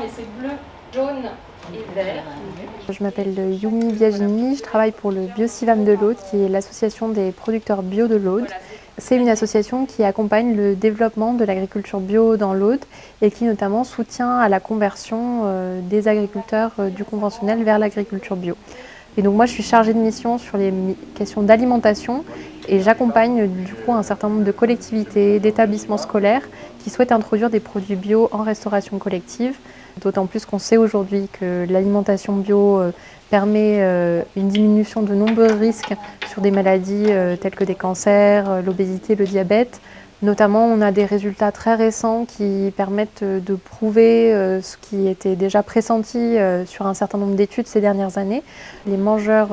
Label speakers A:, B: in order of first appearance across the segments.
A: mais c'est bleu, jaune et vert.
B: Je m'appelle Yumi Biagini, je travaille pour le Biosivam de l'Aude, qui est l'association des producteurs bio de l'Aude. C'est une association qui accompagne le développement de l'agriculture bio dans l'Aude et qui notamment soutient à la conversion des agriculteurs du conventionnel vers l'agriculture bio. Et donc moi je suis chargée de mission sur les questions d'alimentation et j'accompagne du coup un certain nombre de collectivités, d'établissements scolaires qui souhaitent introduire des produits bio en restauration collective. D'autant plus qu'on sait aujourd'hui que l'alimentation bio permet une diminution de nombreux risques sur des maladies telles que des cancers, l'obésité, le diabète. Notamment, on a des résultats très récents qui permettent de prouver ce qui était déjà pressenti sur un certain nombre d'études ces dernières années. Les mangeurs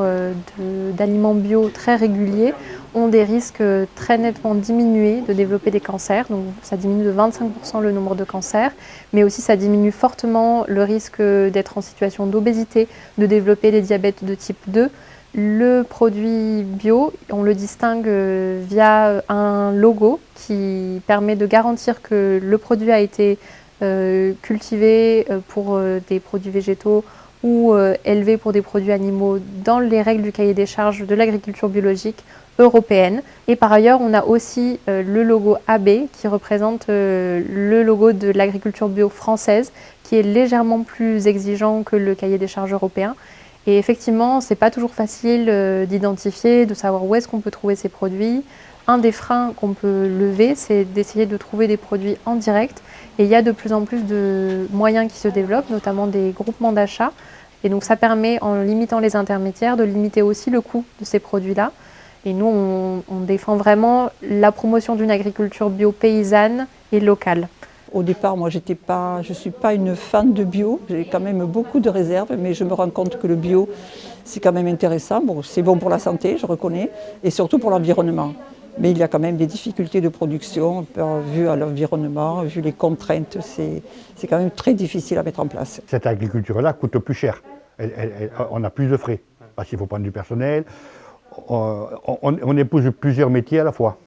B: d'aliments bio très réguliers ont des risques très nettement diminués de développer des cancers. Donc ça diminue de 25% le nombre de cancers, mais aussi ça diminue fortement le risque d'être en situation d'obésité, de développer des diabètes de type 2. Le produit bio, on le distingue via un logo qui permet de garantir que le produit a été cultivé pour des produits végétaux ou élevé pour des produits animaux dans les règles du cahier des charges de l'agriculture biologique européenne. Et par ailleurs, on a aussi le logo AB qui représente le logo de l'agriculture bio française qui est légèrement plus exigeant que le cahier des charges européen. Et effectivement, ce n'est pas toujours facile d'identifier, de savoir où est-ce qu'on peut trouver ces produits. Un des freins qu'on peut lever, c'est d'essayer de trouver des produits en direct. Et il y a de plus en plus de moyens qui se développent, notamment des groupements d'achat. Et donc ça permet, en limitant les intermédiaires, de limiter aussi le coût de ces produits-là. Et nous, on défend vraiment la promotion d'une agriculture bio paysanne et locale.
C: Au départ, moi, je ne suis pas une fan de bio. J'ai quand même beaucoup de réserves, mais je me rends compte que le bio, c'est quand même intéressant. Bon, c'est bon pour la santé, je reconnais, et surtout pour l'environnement. Mais il y a quand même des difficultés de production, vu à l'environnement, vu les contraintes. C'est quand même très difficile à mettre en place.
D: Cette agriculture-là coûte plus cher. On a plus de frais, parce qu'il faut prendre du personnel. On épouse plusieurs métiers à la fois.